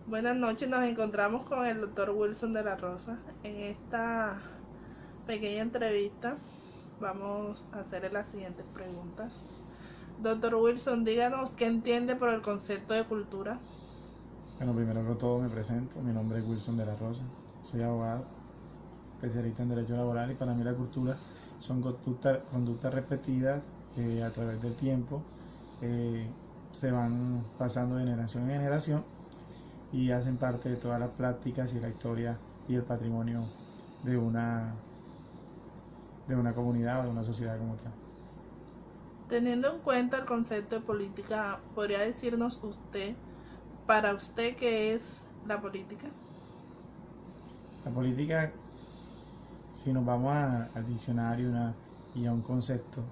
Buenas noches, nos encontramos con el doctor Wilson de la Rosa. En esta pequeña entrevista vamos a hacerle las siguientes preguntas. Doctor Wilson, díganos qué entiende por el concepto de cultura. Bueno, primero que todo me presento, mi nombre es Wilson de la Rosa, soy abogado, especialista en Derecho Laboral y para mí la cultura son conductas repetidas a través del tiempo, se van pasando de generación en generación y hacen parte de todas las prácticas y la historia y el patrimonio de una comunidad o de una sociedad como tal. Teniendo en cuenta el concepto de política, ¿podría decirnos para usted, qué es la política? La política, si nos vamos al diccionario y a un concepto,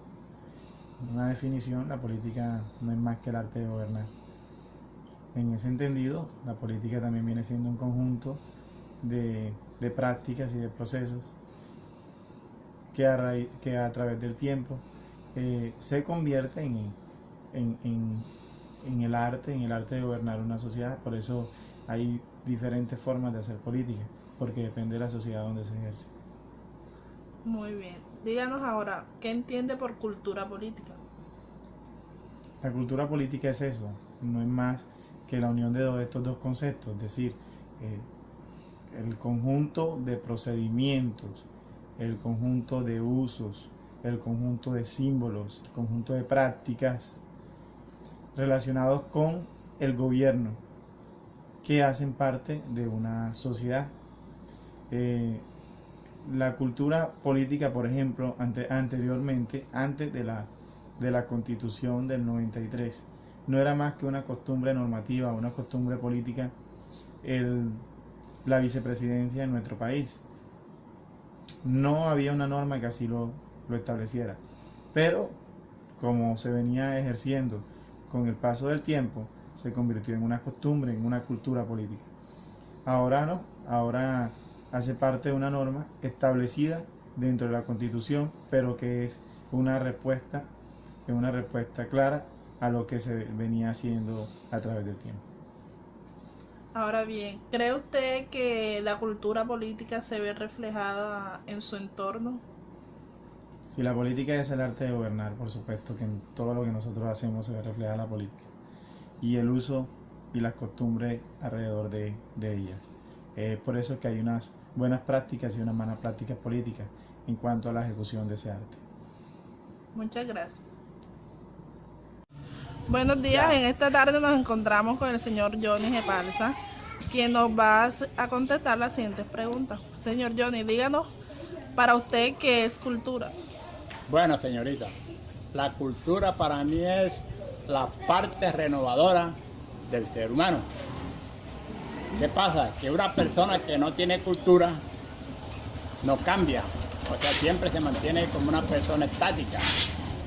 una definición, la política no es más que el arte de gobernar. En ese entendido, la política también viene siendo un conjunto de prácticas y de procesos que a través del tiempo se convierte en el arte de gobernar una sociedad. Por eso hay diferentes formas de hacer política, porque depende de la sociedad donde se ejerce. Muy bien. Díganos ahora, ¿qué entiende por cultura política? La cultura política es eso, no es más que la unión de estos dos conceptos, es decir, el conjunto de procedimientos, el conjunto de usos, el conjunto de símbolos, el conjunto de prácticas relacionados con el gobierno que hacen parte de una sociedad. La cultura política, por ejemplo, anteriormente, antes de la Constitución del 93, no era más que una costumbre normativa, una costumbre política, la vicepresidencia en nuestro país. No había una norma que así lo estableciera, pero como se venía ejerciendo con el paso del tiempo, se convirtió en una costumbre, en una cultura política. Ahora no, ahora hace parte de una norma establecida dentro de la Constitución, pero que es una respuesta clara a lo que se venía haciendo a través del tiempo. Ahora bien, ¿cree usted que la cultura política se ve reflejada en su entorno? Si la política es el arte de gobernar, por supuesto que en todo lo que nosotros hacemos se ve reflejada la política y el uso y las costumbres alrededor de ellas. Por eso es que hay unas buenas prácticas y unas malas prácticas políticas en cuanto a la ejecución de ese arte. Muchas gracias. Buenos días, en esta tarde nos encontramos con el señor Johnny Gepalza, quien nos va a contestar las siguientes preguntas. Señor Johnny, díganos para usted qué es cultura. Bueno, señorita, la cultura para mí es la parte renovadora del ser humano. ¿Qué pasa? Que una persona que no tiene cultura no cambia, o sea, siempre se mantiene como una persona estática.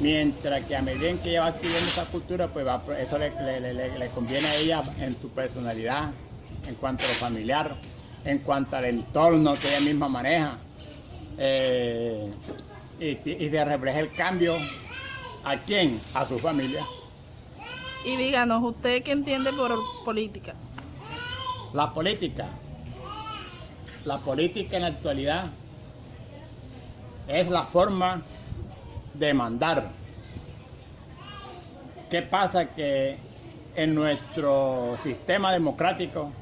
Mientras que a medida en que ella va adquiriendo esa cultura, pues eso le conviene a ella en su personalidad, en cuanto a lo familiar, en cuanto al entorno que ella misma maneja. Y se refleja el cambio ¿a quién? A su familia. Y díganos, ¿usted qué entiende por política? La política en la actualidad es la forma de mandar. ¿Qué pasa? Que en nuestro sistema democrático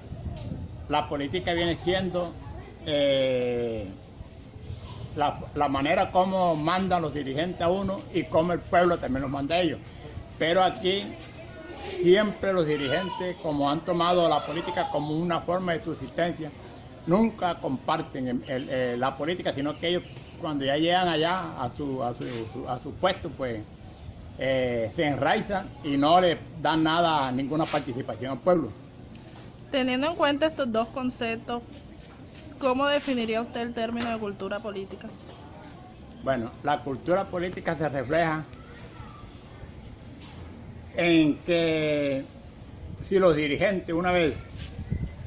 la política viene siendo la manera como mandan los dirigentes a uno y como el pueblo también los manda a ellos. Pero aquí siempre los dirigentes, como han tomado la política como una forma de subsistencia, nunca comparten la política, sino que ellos cuando ya llegan allá a su puesto, pues se enraizan y no le dan nada, ninguna participación al pueblo. Teniendo en cuenta estos dos conceptos, ¿cómo definiría usted el término de cultura política? Bueno, la cultura política se refleja en que si los dirigentes una vez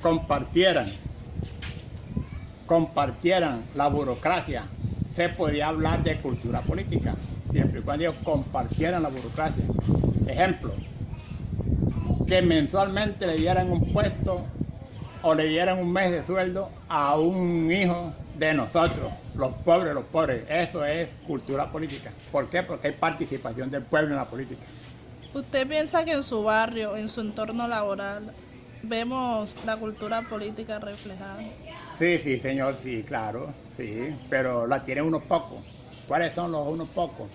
compartieran la burocracia, se podía hablar de cultura política, siempre y cuando ellos compartieran la burocracia. Ejemplo, que mensualmente le dieran un puesto o le dieran un mes de sueldo a un hijo de nosotros, los pobres. Eso es cultura política. ¿Por qué? Porque hay participación del pueblo en la política. ¿Usted piensa que en su barrio, en su entorno laboral, vemos la cultura política reflejada? Sí, señor, sí, claro, sí, pero la tienen unos pocos. ¿Cuáles son los unos pocos?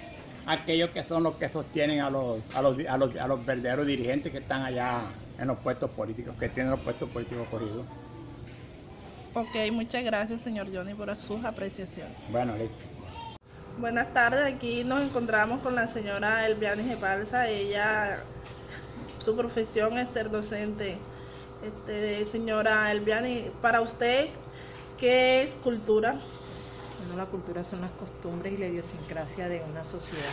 Aquellos que son los que sostienen a los verdaderos dirigentes que están allá en los puestos políticos, que tienen los puestos políticos corridos. Ok, muchas gracias, señor Johnny, por sus apreciaciones. Bueno, listo. Buenas tardes, aquí nos encontramos con la señora Elviani Gepalza. Ella, su profesión es ser docente. Señora Elviani, para usted, ¿qué es cultura? Bueno, la cultura son las costumbres y la idiosincrasia de una sociedad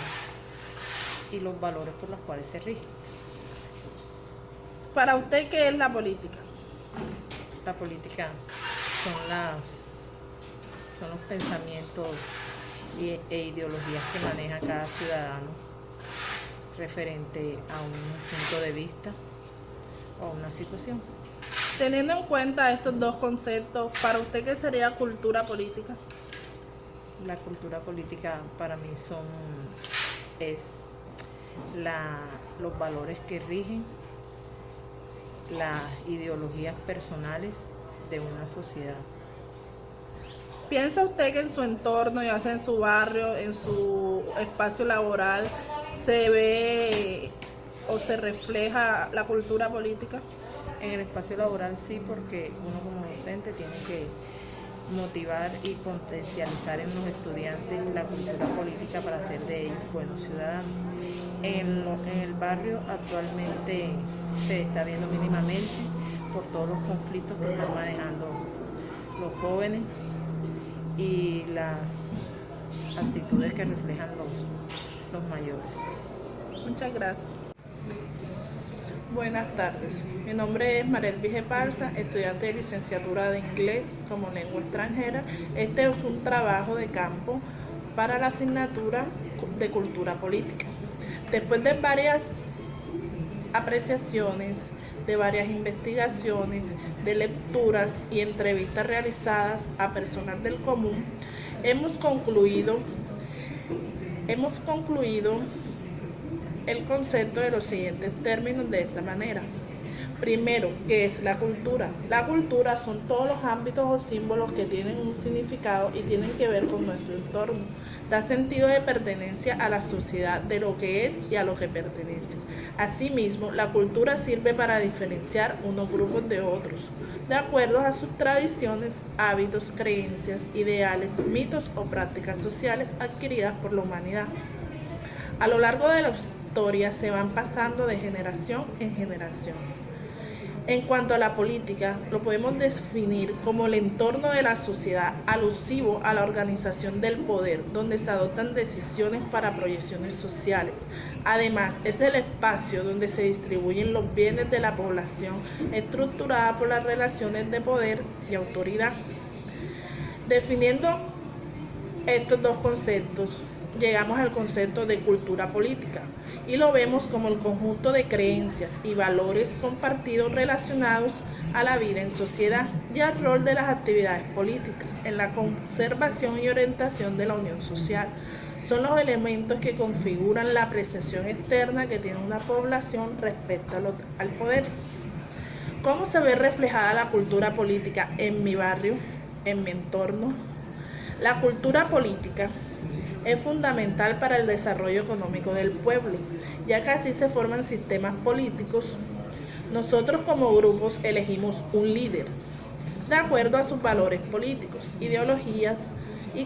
y los valores por los cuales se rige. Para usted, ¿qué es la política? La política son los pensamientos e ideologías que maneja cada ciudadano referente a un punto de vista o a una situación. Teniendo en cuenta estos dos conceptos, ¿para usted qué sería cultura política? La cultura política para mí es los valores que rigen las ideologías personales de una sociedad. ¿Piensa usted que en su entorno, ya sea en su barrio, en su espacio laboral, se ve o se refleja la cultura política? En el espacio laboral sí, porque uno como docente tiene que motivar y potencializar en los estudiantes la cultura política para hacer de ellos buenos ciudadanos. En el barrio actualmente se está viendo mínimamente por todos los conflictos que están manejando los jóvenes y las actitudes que reflejan los mayores. Muchas gracias. Buenas tardes, mi nombre es Marelvi Gepalza, estudiante de licenciatura de inglés como lengua extranjera. Este es un trabajo de campo para la asignatura de cultura política. Después de varias apreciaciones, de varias investigaciones, de lecturas y entrevistas realizadas a personas del común, hemos concluido el concepto de los siguientes términos de esta manera. Primero, ¿qué es la cultura? La cultura son todos los ámbitos o símbolos que tienen un significado y tienen que ver con nuestro entorno. Da sentido de pertenencia a la sociedad, de lo que es y a lo que pertenece. Asimismo, la cultura sirve para diferenciar unos grupos de otros, de acuerdo a sus tradiciones, hábitos, creencias, ideales, mitos o prácticas sociales adquiridas por la humanidad. A lo largo de la historia se van pasando de generación en generación. En cuanto a la política, lo podemos definir como el entorno de la sociedad alusivo a la organización del poder, donde se adoptan decisiones para proyecciones sociales. Además, es el espacio donde se distribuyen los bienes de la población, estructurada por las relaciones de poder y autoridad. Definiendo estos dos conceptos, llegamos al concepto de cultura política y lo vemos como el conjunto de creencias y valores compartidos relacionados a la vida en sociedad y al rol de las actividades políticas en la conservación y orientación de la unión social. Son los elementos que configuran la apreciación externa que tiene una población respecto al poder. ¿Cómo se ve reflejada la cultura política en mi barrio, en mi entorno? La cultura política es fundamental para el desarrollo económico del pueblo, ya que así se forman sistemas políticos. Nosotros como grupos elegimos un líder, de acuerdo a sus valores políticos, ideologías y